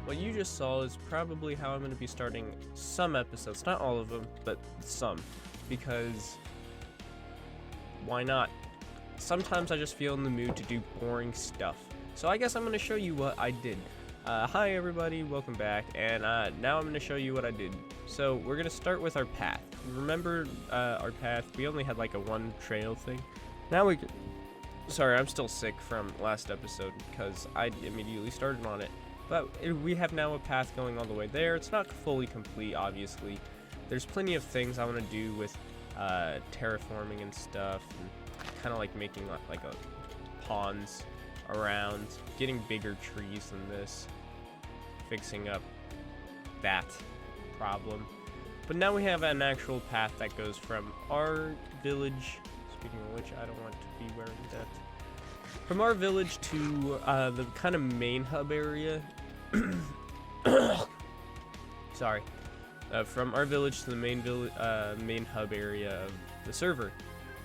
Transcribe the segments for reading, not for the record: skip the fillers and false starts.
what you just saw is probably how I'm going to be starting some episodes. Not all of them, but some. Because, why not? Sometimes I just feel in the mood to do boring stuff. So I guess I'm going to show you what I did. Hi everybody, welcome back, and now I'm going to show you what I did. So we're going to start with our path. Remember our path? We only had like a one trail thing. Now we can... Sorry, I'm still sick from last episode because I immediately started on it. But we have now a path going all the way there. It's not fully complete, obviously. There's plenty of things I want to do with terraforming and stuff, and kind of like making like a ponds around, getting bigger trees than this, fixing up that problem. But now we have an actual path that goes from our village. Speaking of which, I don't want to be wearing that. From our village to the kind of main hub area. Sorry. From our village to the main hub area of the server,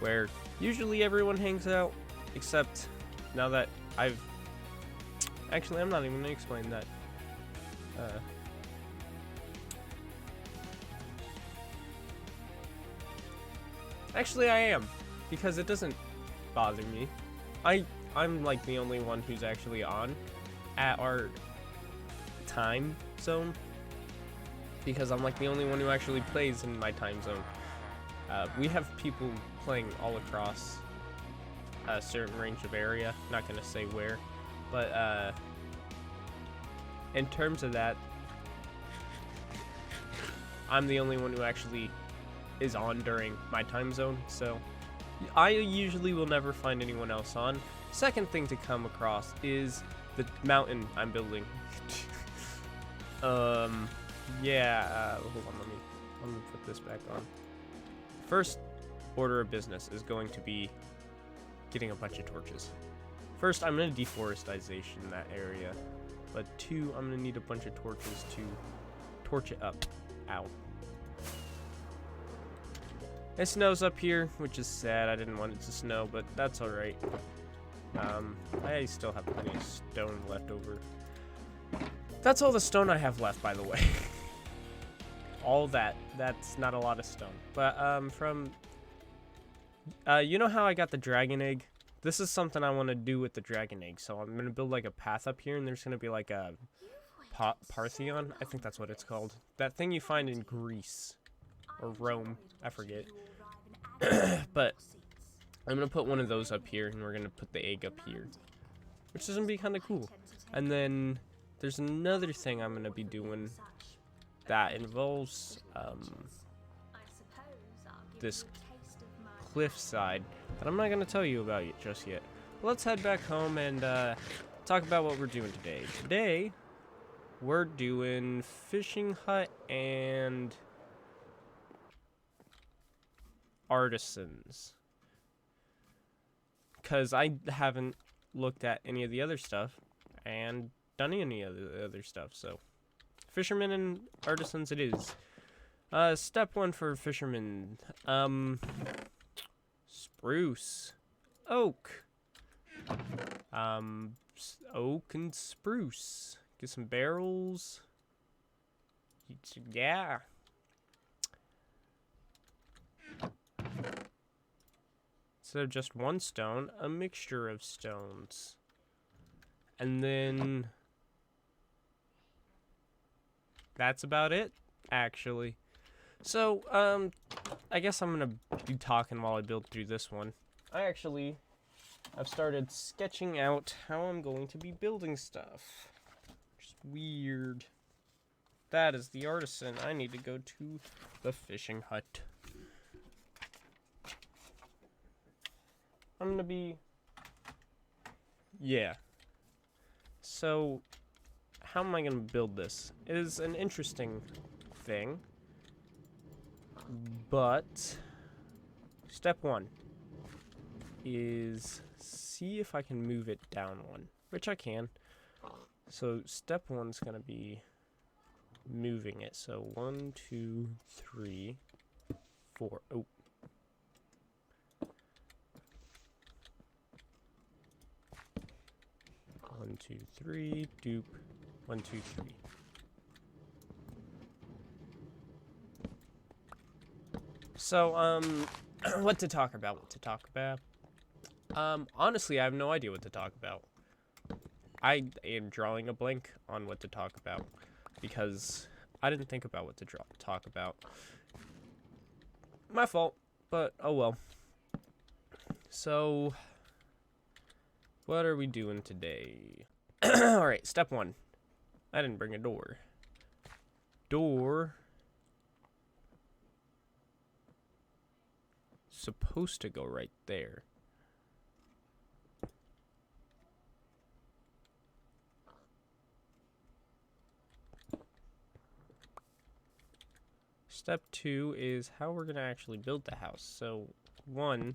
where usually everyone hangs out, except now that Actually, I'm not even gonna explain that. Actually, I am, because it doesn't bother me. I'm like the only one who's actually on at our time zone, because I'm like the only one who actually plays in my time zone. We have people playing all across a certain range of area, not gonna say where, but in terms of that, I'm the only one who actually is on during my time zone, so I usually will never find anyone else on. Second thing to come across is the mountain I'm building. Yeah, hold on, let me put this back on. First order of business is going to be getting a bunch of torches. First, I'm going to deforestation that area, but two, I'm going to need a bunch of torches to torch it up. Ow. It snows up here, which is sad. I didn't want it to snow, but that's alright. I still have plenty of stone left over. That's all the stone I have left, by the way. All that. That's not a lot of stone. But, you know how I got the dragon egg? This is something I want to do with the dragon egg. So I'm going to build like a path up here, and there's going to be like a Parthenon. I think that's what it's called. That thing you find in Greece. Or Rome. I forget. But I'm going to put one of those up here, and we're going to put the egg up here. Which is going to be kind of cool. And then there's another thing I'm going to be doing that involves this cliffside that I'm not going to tell you about just yet. But let's head back home and talk about what we're doing today. Today, we're doing fishing hut and artisans. Because I haven't looked at any of the other stuff and done any of the other stuff, so Fisherman and Artisans it is. Step 1 for Fisherman. Spruce. Oak. Oak and spruce. Get some barrels. Yeah. Instead of just one stone, a mixture of stones. And then that's about it, actually. So, I guess I'm gonna be talking while I build through this one. I've started sketching out how I'm going to be building stuff. Just weird. That is the artisan. I need to go to the fishing hut. I'm gonna be... Yeah. So, how am I gonna build this? It is an interesting thing. But step 1 is see if I can move it down one, which I can. So step 1 is going to be moving it. So 1, 2, 3, 4. Oh. 1, 2, 3. Doop. 1, 2, 3. So, what to talk about? Honestly, I have no idea what to talk about. I am drawing a blank on what to talk about because I didn't think about what to talk about. My fault, but oh well. So, what are we doing today? Alright, step 1. I didn't bring a door. Door. Supposed to go right there. Step 2 is how we're going to actually build the house. So, 1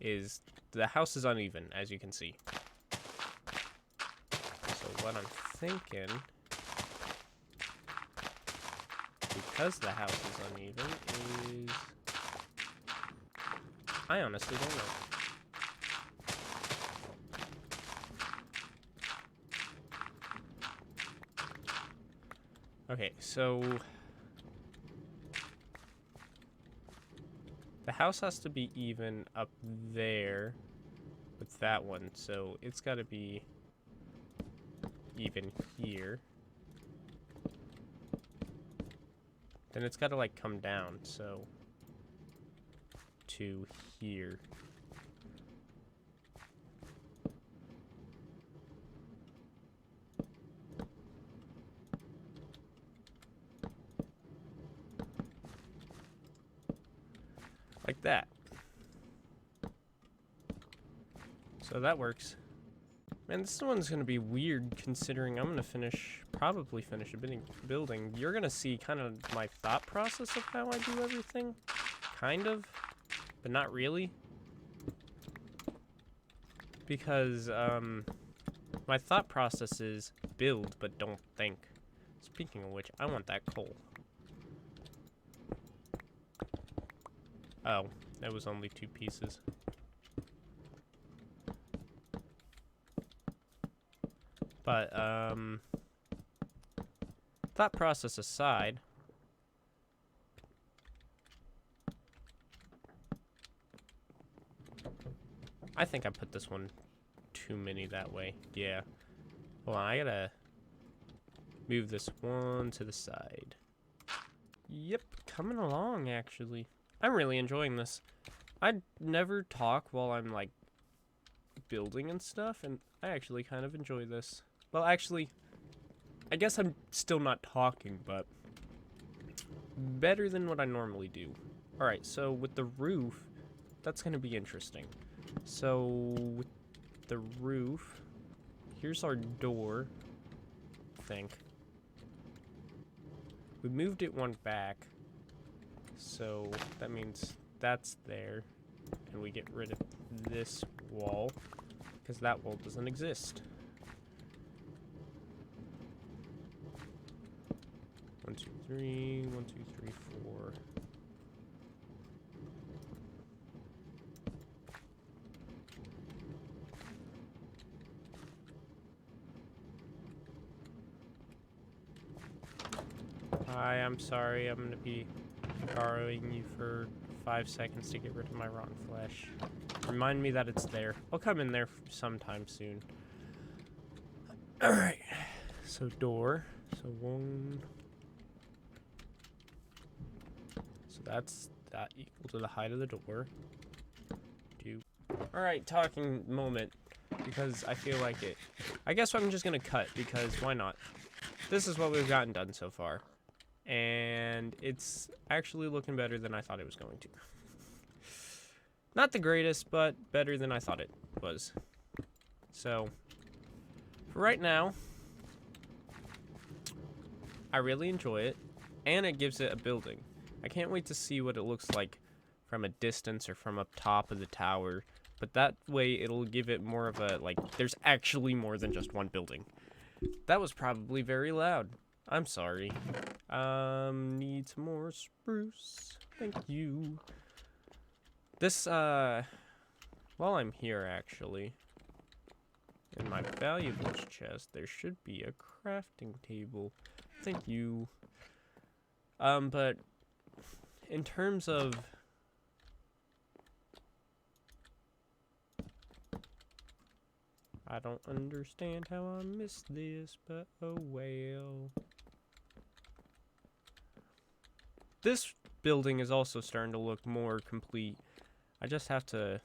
is the house is uneven, as you can see. So, what I'm thinking, because the house is uneven, is... I honestly don't know. Okay, so... the house has to be even up there with that one, so it's got to be even here. Then it's got to like come down, so to here. Like that. So that works. Man, this one's gonna be weird considering I'm gonna probably finish a building. You're gonna see kind of my thought process of how I do everything. Kind of, but not really. Because, my thought process is build, but don't think. Speaking of which, I want that coal. Oh, that was only 2 pieces. But, thought process aside, I think I put this one too many that way. Yeah. Hold on, I gotta move this one to the side. Yep, coming along, actually. I'm really enjoying this. I never talk while I'm, like, building and stuff, and I actually kind of enjoy this. Well, actually, I guess I'm still not talking, but better than what I normally do. Alright, so with the roof, that's going to be interesting. So, with the roof, here's our door, I think. We moved it one back, so that means that's there, and we get rid of this wall, because that wall doesn't exist. 1, 2, 3, 1, 2, 3, 4. Hi, I'm sorry, I'm gonna be borrowing you for 5 seconds to get rid of my rotten flesh. Remind me that it's there. I'll come in there sometime soon. Alright, so door. So 1. So that's that equal to the height of the door. 2. Alright, talking moment. Because I feel like it. I guess I'm just gonna cut because why not? This is what we've gotten done so far. And it's actually looking better than I thought it was going to. Not the greatest, but better than I thought it was. So, for right now, I really enjoy it, and it gives it a building. I can't wait to see what it looks like from a distance or from up top of the tower, but that way it'll give it more of a, like, there's actually more than just one building. That was probably very loud. I'm sorry. Need some more spruce. Thank you. This, while I'm here, actually, In my valuables chest, there should be a crafting table. Thank you. But in terms of I don't understand how I missed this, but oh well. This building is also starting to look more complete. I just have to,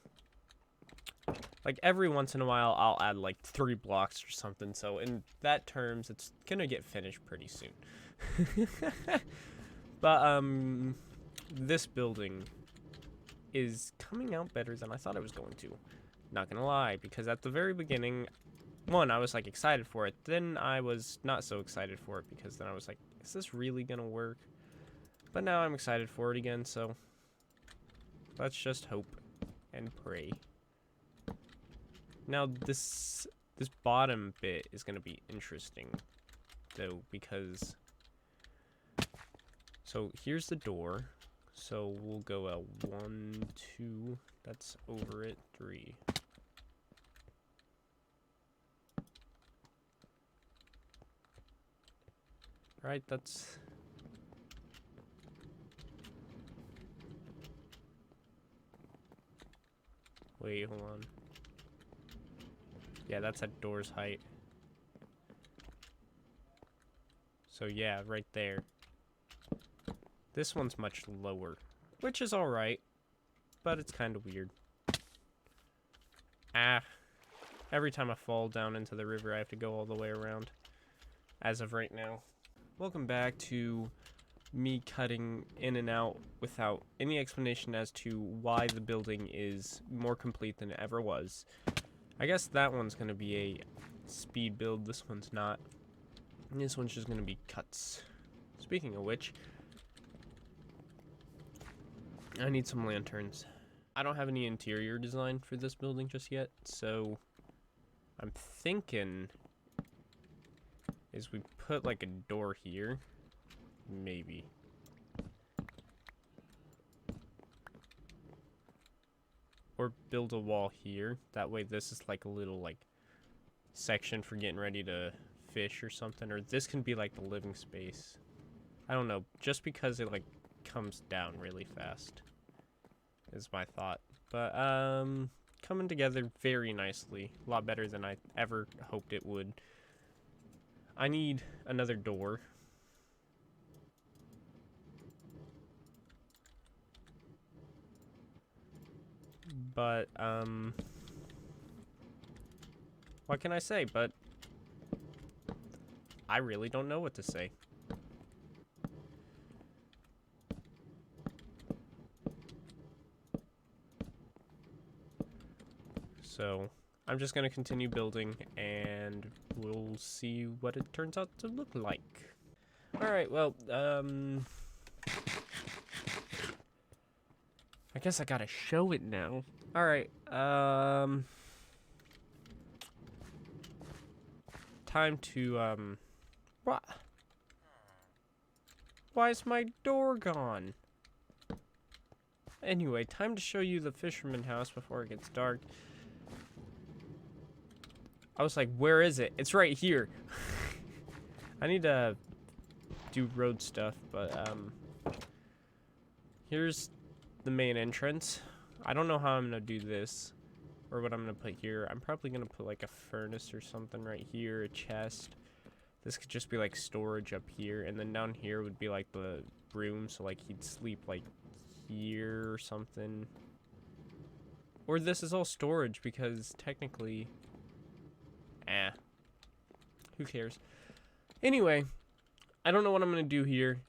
like, every once in a while I'll add like 3 blocks or something, so in that terms it's gonna get finished pretty soon. But this building is coming out better than I thought it was going to. Not gonna lie, because at the very beginning, one, I was like excited for it, then I was not so excited for it, because then I was like, is this really gonna work? But now I'm excited for it again, so let's just hope and pray. Now this bottom bit is gonna be interesting though, because so here's the door, so we'll go a 1, 2, that's over it, 3. Right, that's wait, hold on. Yeah, that's at door's height. So yeah, right there. This one's much lower, which is alright, but it's kind of weird. Ah, every time I fall down into the river, I have to go all the way around, as of right now. Welcome back to me cutting in and out without any explanation as to why the building is more complete than it ever was. I guess that one's going to be a speed build, this one's not. And this one's just going to be cuts. Speaking of which, I need some lanterns. I don't have any interior design for this building just yet, so I'm thinking is we put like a door here, maybe. Or build a wall here. That way this is like a little like section for getting ready to fish or something. Or this can be like the living space. I don't know. Just because it like comes down really fast is my thought. But coming together very nicely. A lot better than I ever hoped it would. I need another door. But, what can I say? But I really don't know what to say. So, I'm just gonna continue building, and we'll see what it turns out to look like. Alright, well, I guess I gotta show it now. Alright, time to, what? Why is my door gone? Anyway, time to show you the Fisherman house before it gets dark. I was like, where is it? It's right here. I need to do road stuff, but, here's the main entrance. I don't know how I'm gonna do this or what I'm gonna put here. I'm probably gonna put like a furnace or something right here, a chest. This could just be like storage up here, and then down here would be like the room, so like he'd sleep like here or something. Or this is all storage because technically, who cares? Anyway, I don't know what I'm gonna do here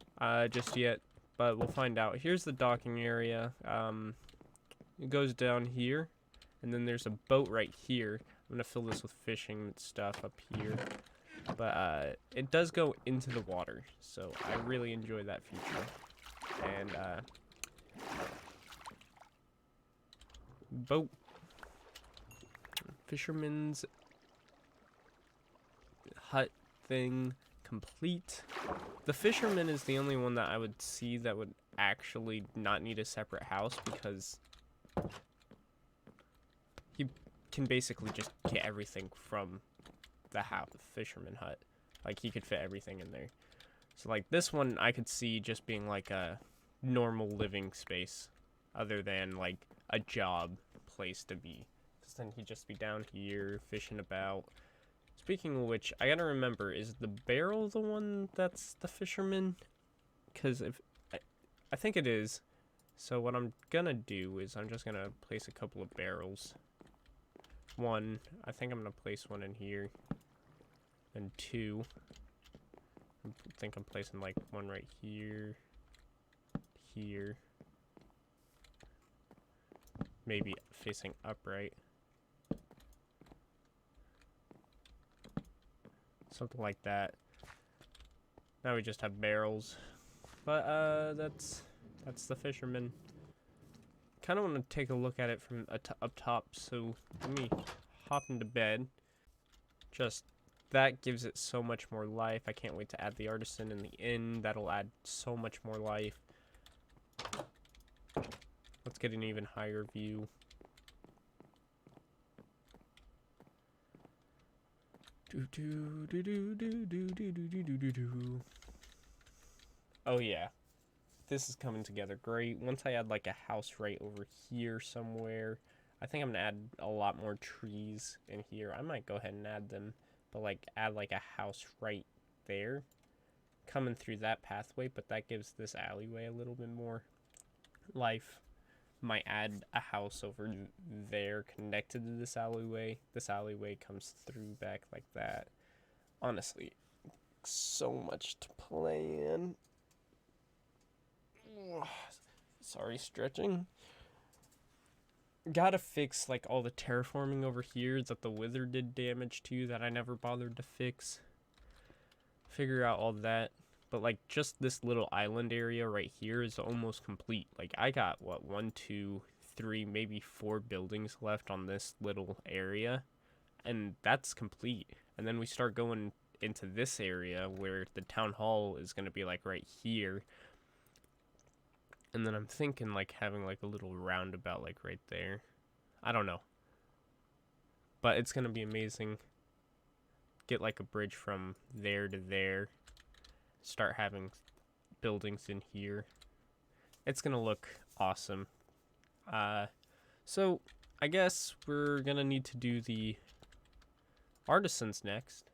just yet, but we'll find out. Here's the docking area. It goes down here, and then there's a boat right here. I'm gonna fill this with fishing stuff up here, but it does go into the water, so I really enjoy that feature. And boat, fisherman's hut thing complete. The Fisherman is the only one that I would see that would actually not need a separate house, because he can basically just get everything from the house, fisherman hut. Like, he could fit everything in there. So, like, this one I could see just being, like, a normal living space, other than, like, a job place to be. Because then he'd just be down here, fishing about. Speaking of which, I gotta remember, is the barrel the one that's the fisherman? Because if I think it is. So what I'm gonna do is I'm just gonna place a couple of barrels. One, I think I'm gonna place one in here. And two, I think I'm placing like one right here. Here. Maybe facing upright. Something like that. Now we just have barrels. But that's the fisherman. Kind of want to take a look at it from up top. So let me hop into bed. Just that gives it so much more life. I can't wait to add the Artison in the inn. That'll add so much more life. Let's get an even higher view. Oh yeah, this is coming together great. Once I add like a house right over here somewhere, I think I'm gonna add a lot more trees in here. I might go ahead and add them, but like add like a house right there, coming through that pathway, but that gives this alleyway a little bit more life. Might add a house over there connected to this alleyway. This alleyway comes through back like that. Honestly, so much to plan. Sorry, stretching. Gotta fix like all the terraforming over here that the wither did damage to that I never bothered to fix. Figure out all that. But like just this little island area right here is almost complete. Like I got what, 1, 2, 3, maybe 4 buildings left on this little area, and that's complete. And then we start going into this area where the town hall is going to be like right here. And then I'm thinking like having like a little roundabout like right there. I don't know. But it's going to be amazing. Get like a bridge from there to there. Start having buildings in here. It's gonna look awesome. So I guess we're gonna need to do the artisans next.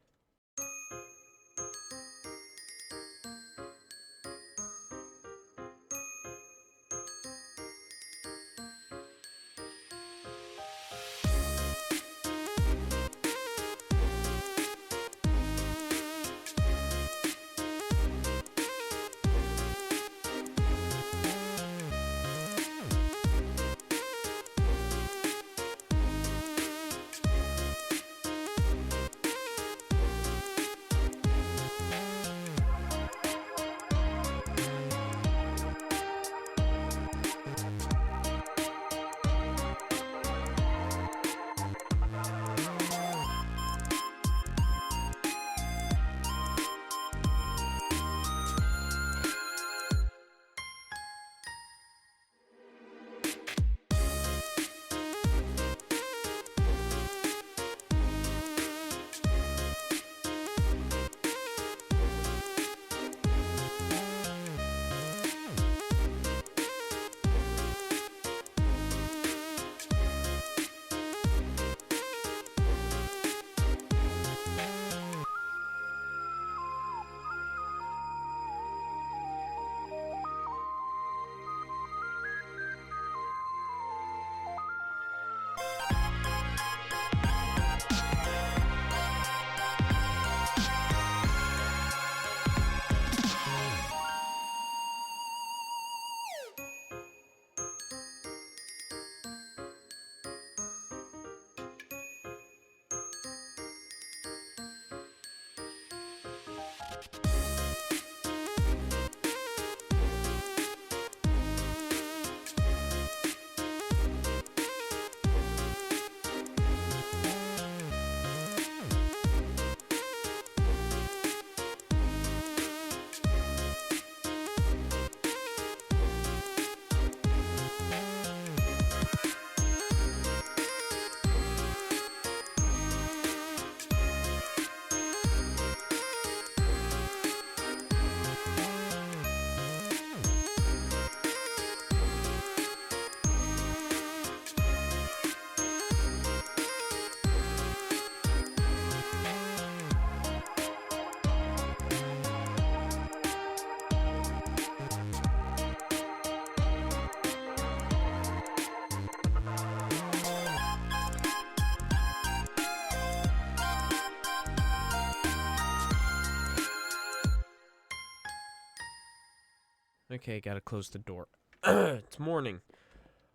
Okay, gotta close the door. It's morning.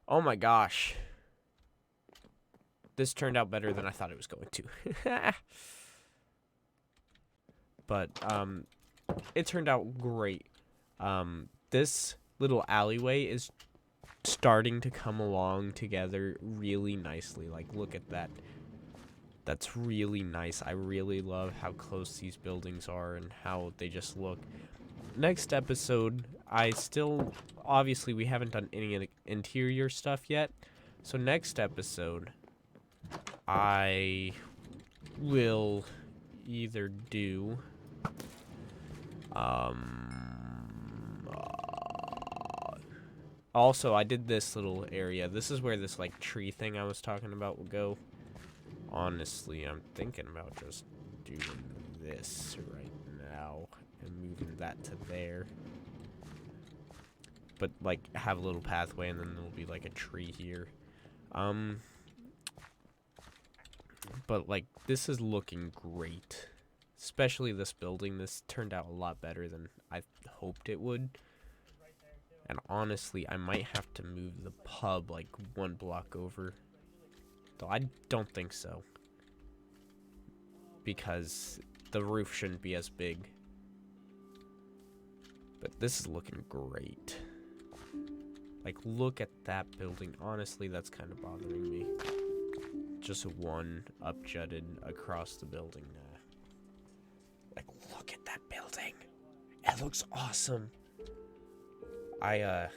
Oh my gosh. This turned out better than I thought it was going to. But, it turned out great. This little alleyway is starting to come along together really nicely. Like, look at that. That's really nice. I really love how close these buildings are and how they just look. Next episode, obviously we haven't done any interior stuff yet. So next episode, I will either do, also, I did this little area. This is where this, like, tree thing I was talking about will go. Honestly, I'm thinking about just doing this right now and moving that to there. But, like, have a little pathway and then there'll be, like, a tree here. But, like, this is looking great. Especially this building. This turned out a lot better than I hoped it would. And honestly, I might have to move the pub, like, 1 block over. Though I don't think so. Because the roof shouldn't be as big. But this is looking great. Like, look at that building. Honestly, that's kind of bothering me. Just one up-jutted across the building now. Like, look at that building. It looks awesome. I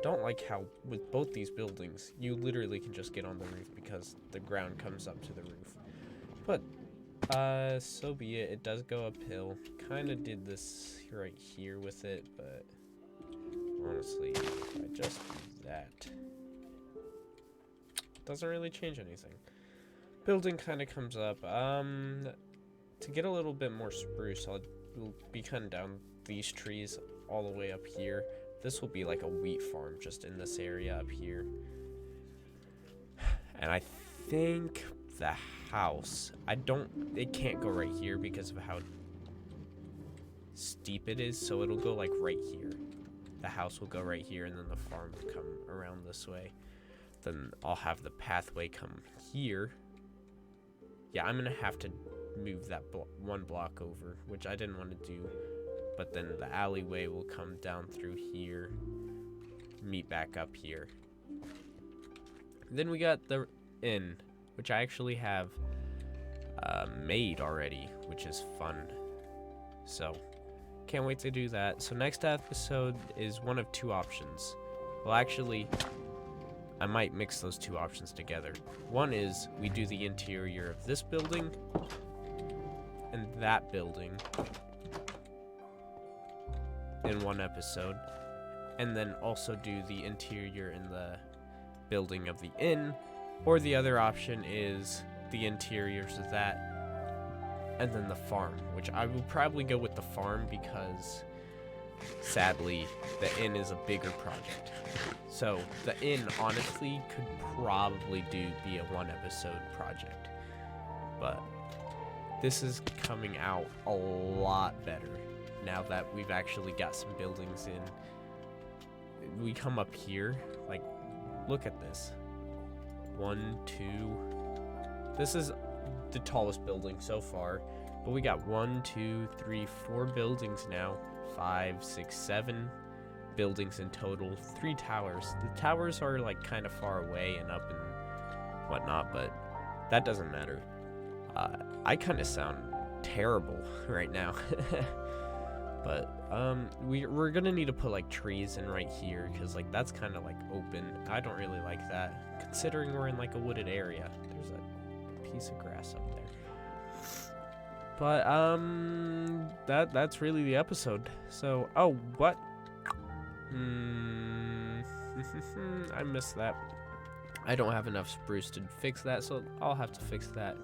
don't like how with both these buildings you literally can just get on the roof because the ground comes up to the roof. But so be it. It does go uphill. Kind of did this right here with it, but honestly, if I just do that, doesn't really change anything. Building kind of comes up. To get a little bit more spruce, I'll be cutting down these trees all the way up here. This will be like a wheat farm just in this area up here. And I think the house, it can't go right here because of how steep it is, so it'll go like right here. The house will go right here and then the farm will come around this way. Then I'll have the pathway come here. Yeah, I'm gonna have to move that 1 block over, which I didn't want to do. But then the alleyway will come down through here, meet back up here. Then we got the inn, which I actually have made already, which is fun. So, can't wait to do that. So next episode is one of 2 options. Well, actually, I might mix those 2 options together. One is we do the interior of this building and that building in 1 episode, and then also do the interior in the building of the inn, or the other option is the interiors of that and then the farm, which I will probably go with the farm because sadly the inn is a bigger project. So the inn honestly could probably be a 1 episode project, but this is coming out a lot better now that we've actually got some buildings in. We come up here, like, look at this. 1, 2. This is the tallest building so far, but we got 1, 2, 3, 4 buildings now. 5, 6, 7 buildings in total. 3 towers. The towers are, like, kind of far away and up and whatnot, but that doesn't matter. I kind of sound terrible right now. But we're gonna need to put like trees in right here because like that's kind of like open. I don't really like that considering we're in like a wooded area. There's a piece of grass up there. But that's really the episode. So what? I missed that. I don't have enough spruce to fix that, so I'll have to fix that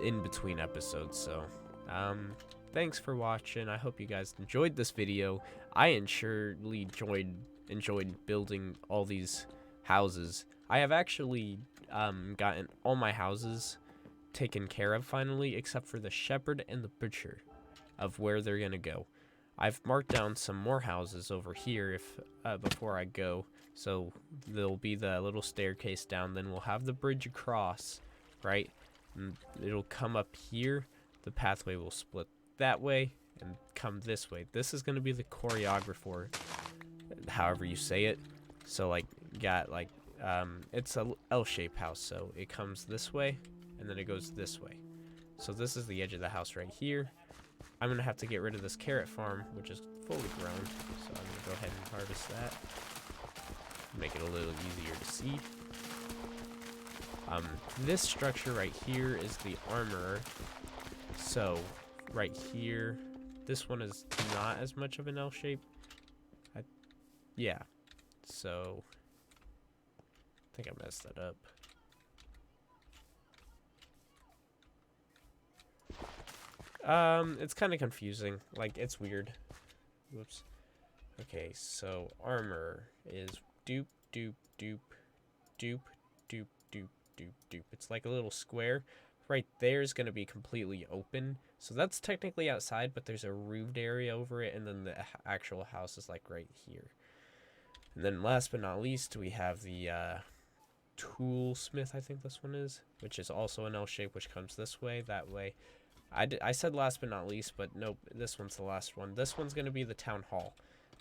in between episodes. So thanks for watching. I hope you guys enjoyed this video. I surely enjoyed building all these houses. I have actually gotten all my houses taken care of finally, except for the shepherd and the butcher. of where they're gonna go. I've marked down some more houses over here if before I go. So there'll be the little staircase down, then we'll have the bridge across, right? And it'll come up here. The pathway will split that way and come this way. This is gonna be the choreographer, however you say it. So like, got like, it's a L-shaped house, so it comes this way and then it goes this way. So this is the edge of the house right here. I'm gonna have to get rid of this carrot farm, which is fully grown, so I'm gonna go ahead and harvest that. Make it a little easier to see. This structure right here is the armorer. So right here, this one is not as much of an L shape. Yeah, so I think I messed that up. It's kind of confusing. Like, it's weird. Whoops. Okay, so armor is doop, doop, doop, doop, doop, doop, doop, doop. It's like a little square. Right there is going to be completely open. So that's technically outside, but there's a roofed area over it, and then the actual house is like right here. And then last but not least, we have the toolsmith, I think this one is, which is also an L shape, which comes this way, that way. I said last but not least, but nope, this one's the last one. This one's going to be the town hall.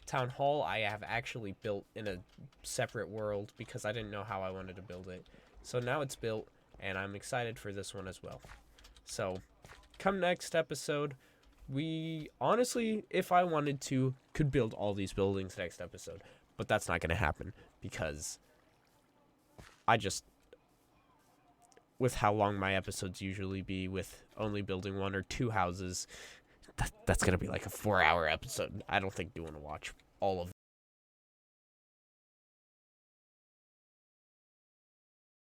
Town hall I have actually built in a separate world because I didn't know how I wanted to build it. So now it's built, and I'm excited for this one as well. So come next episode, we honestly, if I wanted to, could build all these buildings next episode. But that's not going to happen because I just, with how long my episodes usually be with only building 1 or 2 houses, that's going to be like a 4-hour episode. I don't think you want to watch all of